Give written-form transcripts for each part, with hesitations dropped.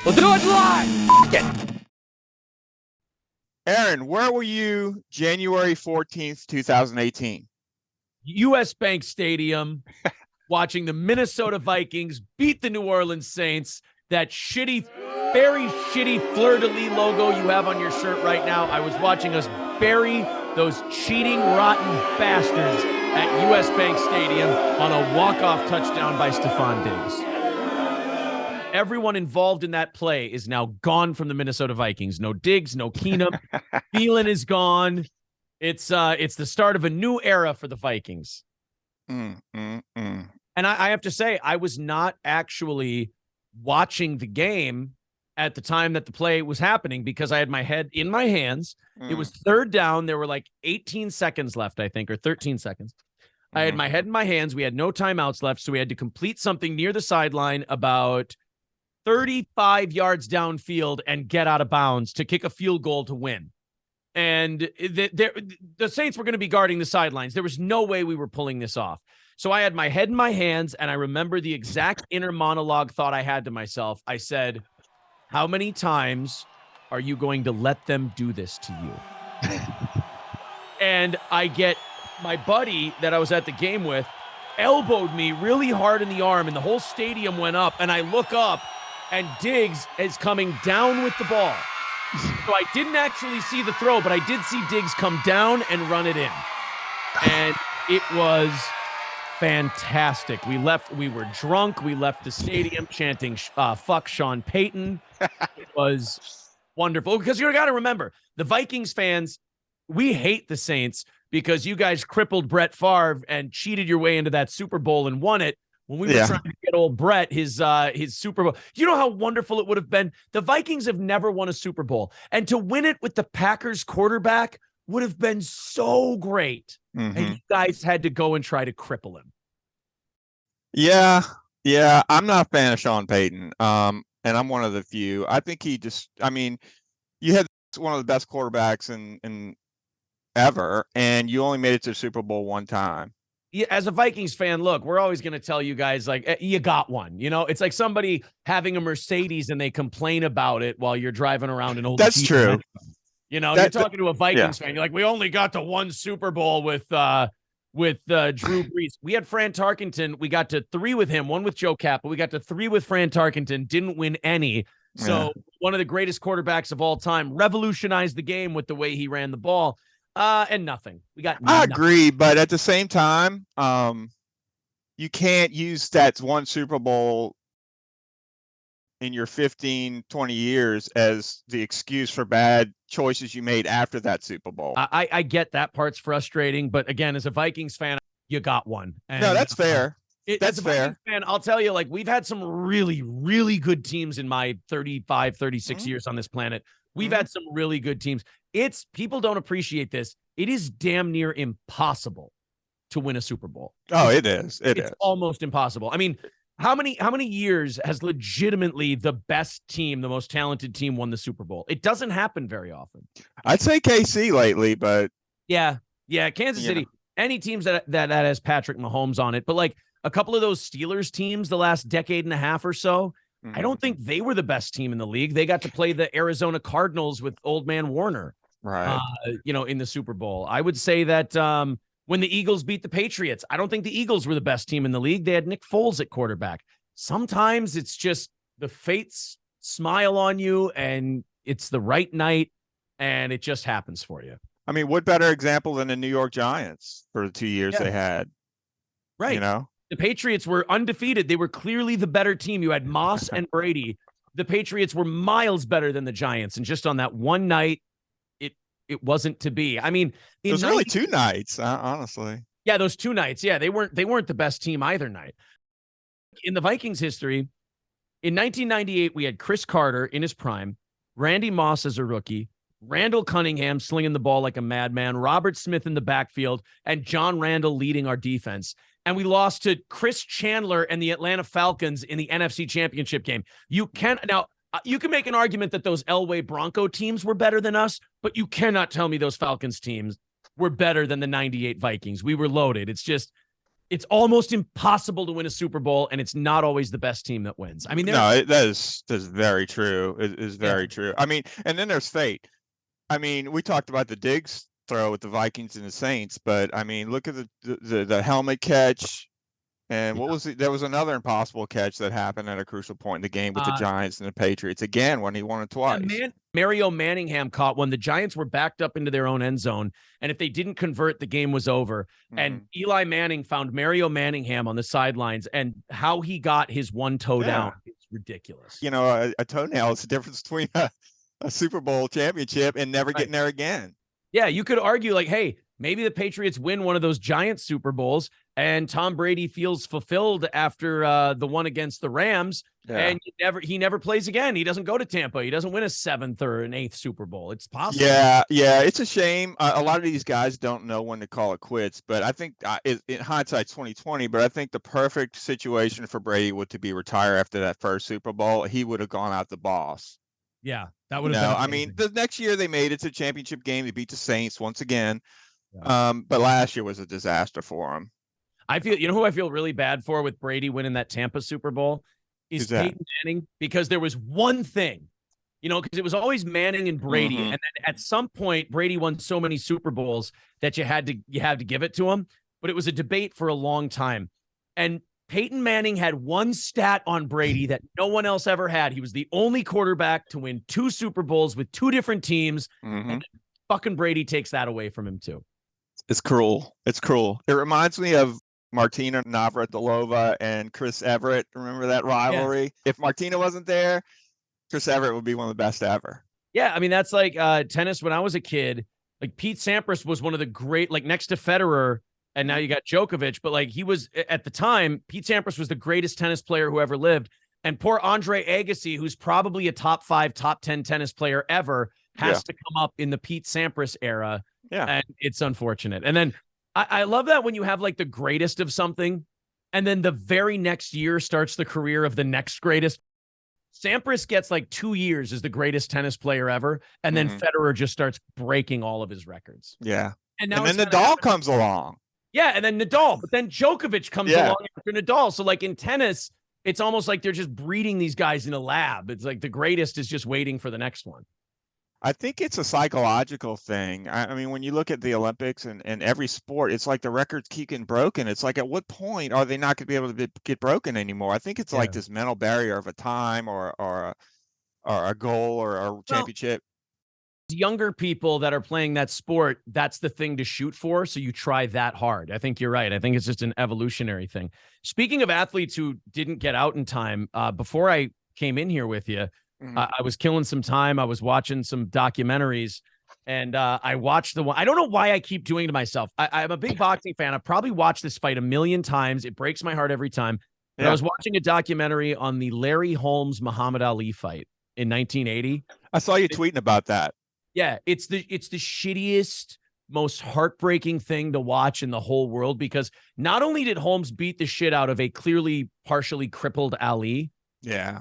We'll do it live. F*** it. Aaron, where were you January 14th, 2018? U.S. Bank Stadium, watching the Minnesota Vikings beat the New Orleans Saints. That shitty, very shitty fleur-de-lis logo you have on your shirt right now. I was watching us bury those cheating, rotten bastards at U.S. Bank Stadium on a walk-off touchdown by Stephon Diggs. Everyone involved in that play is now gone from the Minnesota Vikings. No Diggs, no Keenum. Thielen is gone. It's the start of a new era for the Vikings. And I have to say, I was not actually watching the game at the time that the play was happening because I had my head in my hands. It was third down. There were like 18 seconds left, I think, or 13 seconds. I had my head in my hands. We had no timeouts left, so we had to complete something near the sideline about 35 yards downfield and get out of bounds to kick a field goal to win. And the Saints were going to be guarding the sidelines. There was no way we were pulling this off. So I had my head in my hands, and I remember the exact inner monologue thought I had to myself. I said, how many times are you going to let them do this to you? And I get my buddy that I was at the game with elbowed me really hard in the arm, and the whole stadium went up, and I look up, and Diggs is coming down with the ball. So I didn't actually see the throw, but I did see Diggs come down and run it in. And it was fantastic. We were drunk. We left the stadium chanting, fuck Sean Payton. It was wonderful. Because you got to remember, the Vikings fans, we hate the Saints because you guys crippled Brett Favre and cheated your way into that Super Bowl and won it. When we were trying to get old Brett his Super Bowl, you know how wonderful it would have been? The Vikings have never won a Super Bowl. And to win it with the Packers quarterback would have been so great. And you guys had to go and try to cripple him. Yeah. I'm not a fan of Sean Payton. And I'm one of the few. I think you had one of the best quarterbacks in ever, and you only made it to the Super Bowl one time. Yeah, as a Vikings fan, look, we're always going to tell you guys, like, you got one. You know, it's like somebody having a Mercedes and they complain about it while you're driving around an old. That's true. You know, you're talking to a Vikings fan. You're like, we only got to one Super Bowl with Drew Brees. We had Fran Tarkenton. We got to 3 with him, 1 with Joe Kappa. We got to 3 with Fran Tarkenton. Didn't win any. So one of the greatest quarterbacks of all time revolutionized the game with the way he ran the ball. And nothing. We got nothing. I agree, but at the same time, you can't use that one Super Bowl in your 15, 20 years as the excuse for bad choices you made after that Super Bowl. I get that part's frustrating, but again, as a Vikings fan, you got one. And, no, that's fair. That's fair. And I'll tell you, like, we've had some really, really good teams in my 35, 36 years on this planet. We've had some really good teams. People don't appreciate this. It is damn near impossible to win a Super Bowl. Oh, it is. It's almost impossible. I mean, how many years has legitimately the best team, the most talented team won the Super Bowl? It doesn't happen very often. I'd say KC lately, but yeah, Kansas City. Any teams that has Patrick Mahomes on it, but like a couple of those Steelers teams the last decade and a half or so, I don't think they were the best team in the league. They got to play the Arizona Cardinals with old man Warner, right? In the Super Bowl. I would say that when the Eagles beat the Patriots, I don't think the Eagles were the best team in the league. They had Nick Foles at quarterback. Sometimes it's just the fates smile on you and it's the right night and it just happens for you. I mean, what better example than the New York Giants for the 2 years they had? Right. You know? The Patriots were undefeated. They were clearly the better team. You had Moss and Brady. The Patriots were miles better than the Giants. And just on that one night, it wasn't to be. I mean, it was really 2 nights, honestly. Yeah, those 2 nights. Yeah, they weren't the best team either night. In the Vikings history, in 1998, we had Chris Carter in his prime, Randy Moss as a rookie, Randall Cunningham slinging the ball like a madman, Robert Smith in the backfield, and John Randall leading our defense. And we lost to Chris Chandler and the Atlanta Falcons in the NFC Championship game. You can make an argument that those Elway Bronco teams were better than us, but you cannot tell me those Falcons teams were better than the 98 Vikings. We were loaded. It's just, It's almost impossible to win a Super Bowl, and it's not always the best team that wins. I mean, no, that's very true. It is very true. I mean, and then there's fate. I mean, we talked about the Diggs throw with the Vikings and the Saints, but I mean, look at the helmet catch. And what was it? There was another impossible catch that happened at a crucial point in the game with the Giants and the Patriots again when he won it twice. Mario Manningham caught one. The Giants were backed up into their own end zone, and if they didn't convert, the game was over. And Eli Manning found Mario Manningham on the sidelines, and how he got his one toe down is ridiculous. You know, a toenail is the difference between a Super Bowl championship and never getting there again. Yeah, you could argue like, hey, maybe the Patriots win one of those giant Super Bowls and Tom Brady feels fulfilled after the one against the Rams, and he never plays again. He doesn't go to Tampa. He doesn't win a 7th or an 8th Super Bowl. It's possible. Yeah, it's a shame. A lot of these guys don't know when to call it quits, but I think in hindsight 2020, but I think the perfect situation for Brady would to be retire after that first Super Bowl. He would have gone out the boss. Yeah, that would have been amazing. I mean, the next year they made it to a championship game. They beat the Saints once again. But last year was a disaster for him. You know who I feel really bad for with Brady winning that Tampa Super Bowl is Peyton Manning, because there was one thing, because it was always Manning and Brady. And then at some point, Brady won so many Super Bowls that you had to give it to him. But it was a debate for a long time. And Peyton Manning had one stat on Brady that no one else ever had. He was the only quarterback to win 2 Super Bowls with 2 different teams. And fucking Brady takes that away from him too. It's cruel. It's cruel. It reminds me of Martina Navratilova and Chris Everett. Remember that rivalry? Yeah. If Martina wasn't there, Chris Everett would be one of the best ever. Yeah, I mean, that's like tennis when I was a kid. Like Pete Sampras was one of the great, like next to Federer, and now you got Djokovic, but like he was, at the time, Pete Sampras was the greatest tennis player who ever lived. And poor Andre Agassi, who's probably a top 5, top 10 tennis player ever, has to come up in the Pete Sampras era. Yeah. And it's unfortunate. And then I love that when you have like the greatest of something, and then the very next year starts the career of the next greatest. Sampras gets like 2 years as the greatest tennis player ever. And then Federer just starts breaking all of his records. Yeah. And then Nadal comes along. Yeah. And then Nadal, but then Djokovic comes along after Nadal. So like in tennis, it's almost like they're just breeding these guys in a lab. It's like the greatest is just waiting for the next one. I think it's a psychological thing. I mean, when you look at the Olympics and every sport, it's like the records keep getting broken. It's like, at what point are they not going to be able to get broken anymore? I think it's like this mental barrier of a time or a goal or a championship. Younger people that are playing that sport, that's the thing to shoot for. So you try that hard. I think you're right. I think it's just an evolutionary thing. Speaking of athletes who didn't get out in time, before I came in here with you, I was killing some time. I was watching some documentaries, and I watched the one. I don't know why I keep doing it to myself. I'm a big boxing fan. I've probably watched this fight 1,000,000 times. It breaks my heart every time. But I was watching a documentary on the Larry Holmes Muhammad Ali fight in 1980. I saw you tweeting about that. Yeah, it's the shittiest, most heartbreaking thing to watch in the whole world, because not only did Holmes beat the shit out of a clearly partially crippled Ali. Yeah.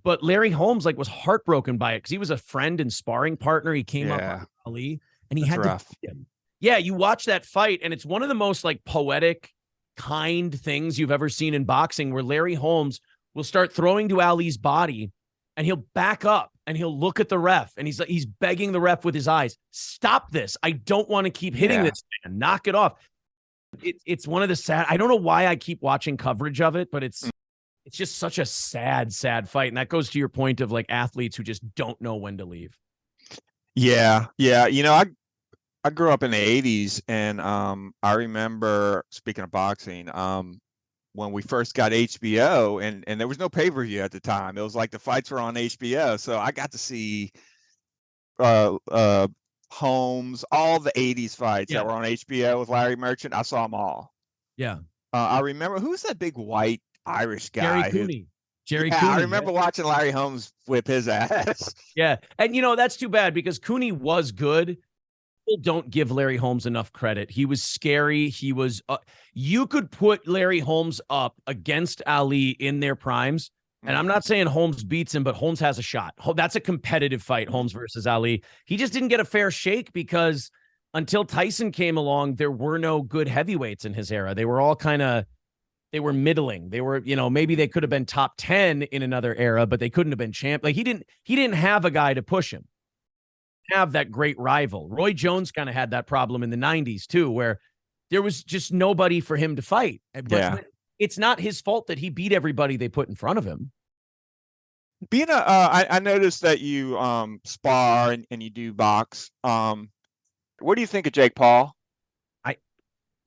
But Larry Holmes was heartbroken by it because he was a friend and sparring partner. He came up with Ali, and he had to beat him. Yeah, you watch that fight, and it's one of the most poetic, kind things you've ever seen in boxing, where Larry Holmes will start throwing to Ali's body, and he'll back up and he'll look at the ref, and he's begging the ref with his eyes, "Stop this! I don't want to keep hitting this man. Knock it off." It's one of the sad. I don't know why I keep watching coverage of it, but it's just such a sad, sad fight. And that goes to your point of athletes who just don't know when to leave. Yeah. Yeah. I grew up in the 80s, and I remember, speaking of boxing, when we first got HBO, and there was no pay-per-view at the time. It was like the fights were on HBO. So I got to see Holmes, all the 80s fights that were on HBO with Larry Merchant. I saw them all. Yeah. I remember, who's that big white Irish guy? Jerry Cooney. I remember watching Larry Holmes whip his ass. Yeah. And, that's too bad, because Cooney was good. People don't give Larry Holmes enough credit. He was scary. He was, you could put Larry Holmes up against Ali in their primes. And I'm not saying Holmes beats him, but Holmes has a shot. That's a competitive fight, Holmes versus Ali. He just didn't get a fair shake because until Tyson came along, there were no good heavyweights in his era. They were all they were middling. They were, maybe they could have been top 10 in another era, but they couldn't have been champ. Like he didn't have a guy to push him, have that great rival. Roy Jones kind of had that problem in the 90s too, where there was just nobody for him to fight. But it's not his fault that he beat everybody they put in front of him. Being I noticed that you spar and you do box. What do you think of Jake Paul?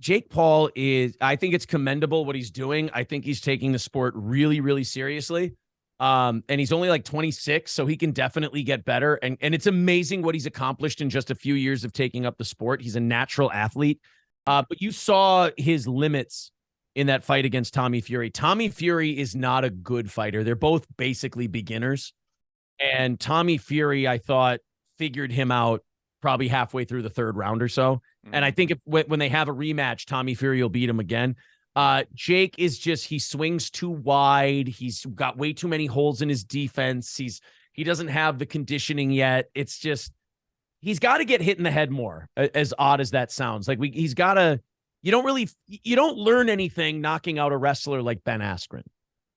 Jake Paul I think it's commendable what he's doing. I think he's taking the sport really, really seriously. And he's only like 26, so he can definitely get better. And it's amazing what he's accomplished in just a few years of taking up the sport. He's a natural athlete. But you saw his limits in that fight against Tommy Fury. Tommy Fury is not a good fighter. They're both basically beginners. And Tommy Fury, I thought, figured him out probably halfway through the third round or so. And I think when they have a rematch, Tommy Fury will beat him again. Jake is he swings too wide. He's got way too many holes in his defense. He doesn't have the conditioning yet. It's just, he's got to get hit in the head more, as odd as that sounds. Like he's got to, you don't learn anything knocking out a wrestler like Ben Askren.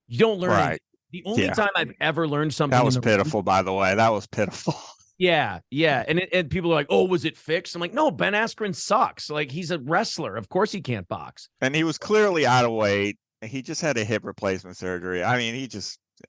You don't learn. Right. The only time I've ever learned something. That was pitiful, by the way. That was pitiful. Yeah. And people are like, oh, was it fixed? I'm like, no, Ben Askren sucks. Like, he's a wrestler. Of course he can't box. And he was clearly out of weight. He just had a hip replacement surgery. I mean,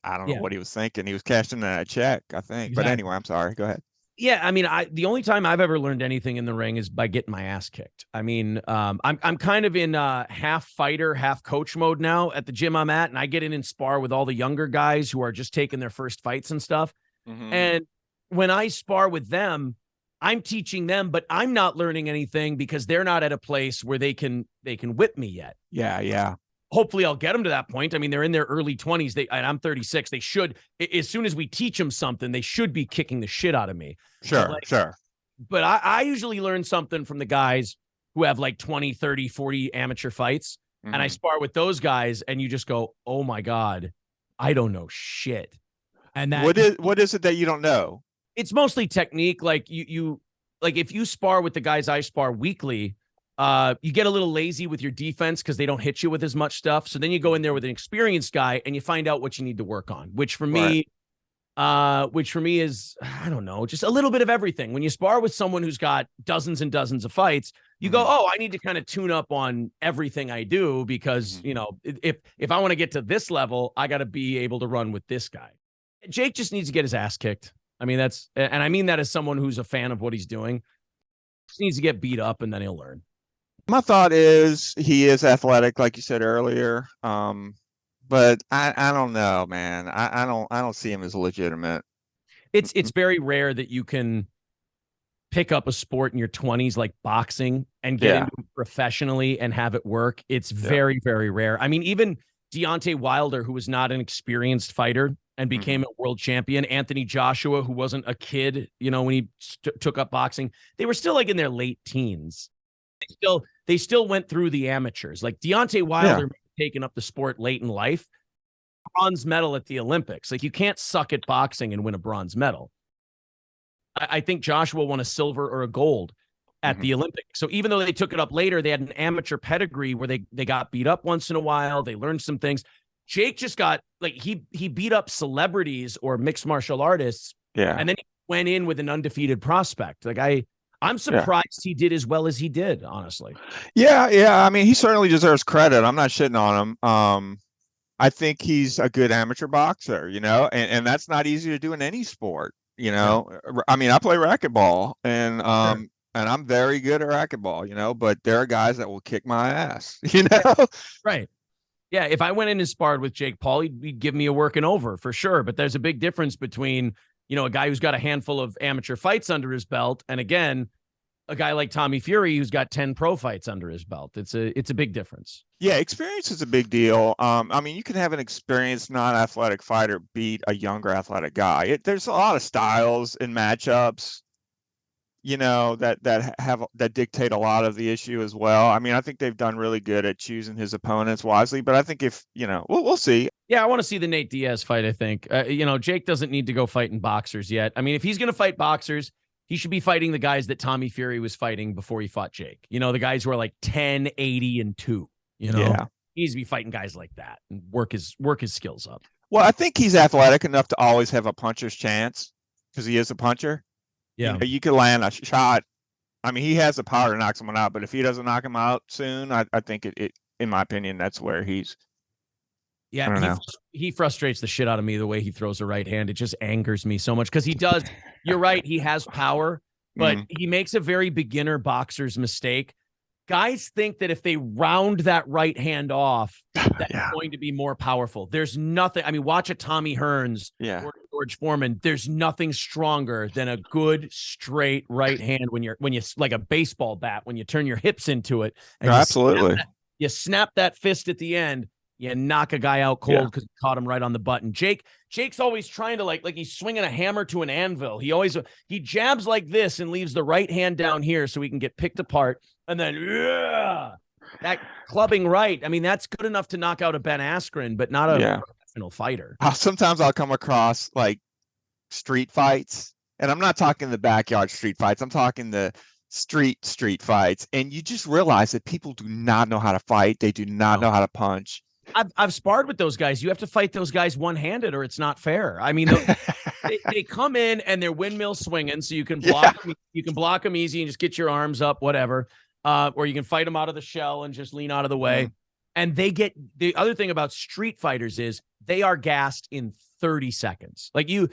I don't know what he was thinking. He was cashing a check, I think. Exactly. But anyway, I'm sorry. Go ahead. Yeah, I mean, the only time I've ever learned anything in the ring is by getting my ass kicked. I mean, I'm kind of in half fighter, half coach mode now at the gym I'm at, and I get in and spar with all the younger guys who are just taking their first fights and stuff. Mm-hmm. And when I spar with them, I'm teaching them, but I'm not learning anything because they're not at a place where they can whip me yet. Yeah. Hopefully I'll get them to that point. I mean, they're in their early 20s. And I'm 36. They should, as soon as we teach them something, they should be kicking the shit out of me. Sure. But I usually learn something from the guys who have like 20, 30, 40 amateur fights. Mm-hmm. And I spar with those guys and you just go, oh my God, I don't know shit. And that what is it that you don't know? It's mostly technique. Like you like if you spar with the guys I spar weekly, you get a little lazy with your defense because they don't hit you with as much stuff. So then you go in there with an experienced guy and you find out what you need to work on, which for me is, I don't know, just a little bit of everything. When you spar with someone who's got dozens and dozens of fights, you go, oh, I need to kind of tune up on everything I do because, if I want to get to this level, I got to be able to run with this guy. Jake just needs to get his ass kicked. I mean, and I mean that as someone who's a fan of what he's doing. Just needs to get beat up and then he'll learn. My thought is he is athletic, like you said earlier. But I don't know, man. I don't see him as legitimate. It's very rare that you can pick up a sport in your 20s like boxing and get into it professionally and have it work. It's very, very rare. I mean, even Deontay Wilder, who was not an experienced fighter and became a world champion, Anthony Joshua, who wasn't a kid, when he took up boxing, they were still like in their late teens. They still went through the amateurs. Like Deontay Wilder taken up the sport late in life, bronze medal at the Olympics. Like you can't suck at boxing and win a bronze medal. I think Joshua won a silver or a gold at the Olympics. So even though they took it up later, they had an amateur pedigree where they got beat up once in a while. They learned some things. Jake just got he beat up celebrities or mixed martial artists. Yeah. And then he went in with an undefeated prospect. Like I'm surprised he did as well as he did, honestly. Yeah. I mean, he certainly deserves credit. I'm not shitting on him. I think he's a good amateur boxer, and that's not easy to do in any sport, I mean, I play racquetball and I'm very good at racquetball, but there are guys that will kick my ass, Right. Yeah. If I went in and sparred with Jake Paul, he'd give me a working over for sure. But there's a big difference between, a guy who's got a handful of amateur fights under his belt. And again, a guy like Tommy Fury, who's got 10 pro fights under his belt. It's a big difference. Yeah. Experience is a big deal. I mean, you can have an experienced non-athletic fighter beat a younger athletic guy. There's a lot of styles and matchups, that dictate a lot of the issue as well. I mean, I think they've done really good at choosing his opponents wisely, but I think if, we'll see. Yeah, I want to see the Nate Diaz fight, I think. Jake doesn't need to go fighting boxers yet. I mean, if he's going to fight boxers, he should be fighting the guys that Tommy Fury was fighting before he fought Jake. You know, the guys who are like 10, 80, and 2. You know, he needs to be fighting guys like that and work his skills up. Well, I think he's athletic enough to always have a puncher's chance because he is a puncher. Yeah, you know, you could land a shot. I mean, he has the power to knock someone out, but if he doesn't knock him out soon, I think it in my opinion, that's where he's. Yeah, he frustrates the shit out of me the way he throws a right hand. It just angers me so much because he does. You're right. He has power, but he makes a very beginner boxer's mistake. Guys think that if they round that right hand off, that's going to be more powerful. There's nothing. I mean, watch a Tommy Hearns or George Foreman. There's nothing stronger than a good straight right hand when you like a baseball bat, when you turn your hips into it. And absolutely. You snap that fist at the end. You knock a guy out cold because you caught him right on the button. Jake's always trying to like he's swinging a hammer to an anvil. He jabs like this and leaves the right hand down here so he can get picked apart. And then that clubbing right. I mean, that's good enough to knock out a Ben Askren, but not a professional fighter. Sometimes I'll come across like street fights, and I'm not talking the backyard street fights. I'm talking the street fights, and you just realize that people do not know how to fight. They do not know how to punch. I've sparred with those guys. You have to fight those guys one-handed or it's not fair. I mean, they come in and they're windmill swinging, so you can block them, you can block them easy and just get your arms up, whatever. Or you can fight them out of the shell and just lean out of the way. And the other thing about street fighters is they are gassed in 30 seconds. Like you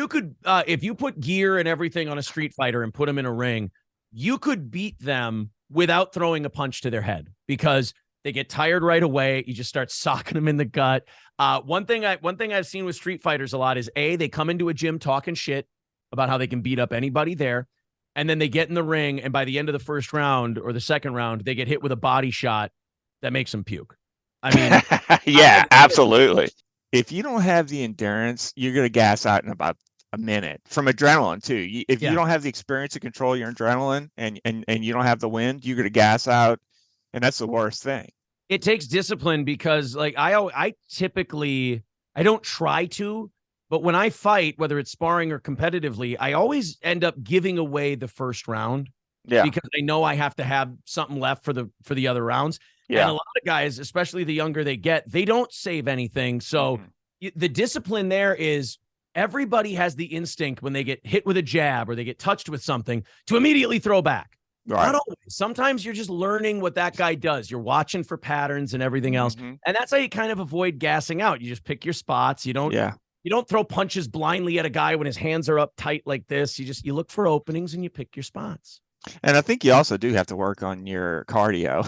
could, if you put gear and everything on a street fighter and put them in a ring, you could beat them without throwing a punch to their head because they get tired right away. You just start socking them in the gut. One thing I've seen with street fighters a lot is they come into a gym talking shit about how they can beat up anybody there. And then they get in the ring. And by the end of the first round or the second round, they get hit with a body shot that makes them puke. I mean, absolutely. If you don't have the endurance, you're going to gas out in about a minute from adrenaline too. If you don't have the experience to control your adrenaline and you don't have the wind, you're going to gas out. And that's the worst thing. It takes discipline because like I typically, I don't try to, but when I fight, whether it's sparring or competitively, I always end up giving away the first round because I know I have to have something left for the other rounds. Yeah. And a lot of guys, especially the younger they get, they don't save anything. So the discipline there is everybody has the instinct when they get hit with a jab or they get touched with something to immediately throw back. Right. Not always. Sometimes you're just learning what that guy does. You're watching for patterns and everything else. And that's how you kind of avoid gassing out. You just pick your spots. You don't throw punches blindly at a guy when his hands are up tight like this. You look for openings and you pick your spots. And I think you also do have to work on your cardio.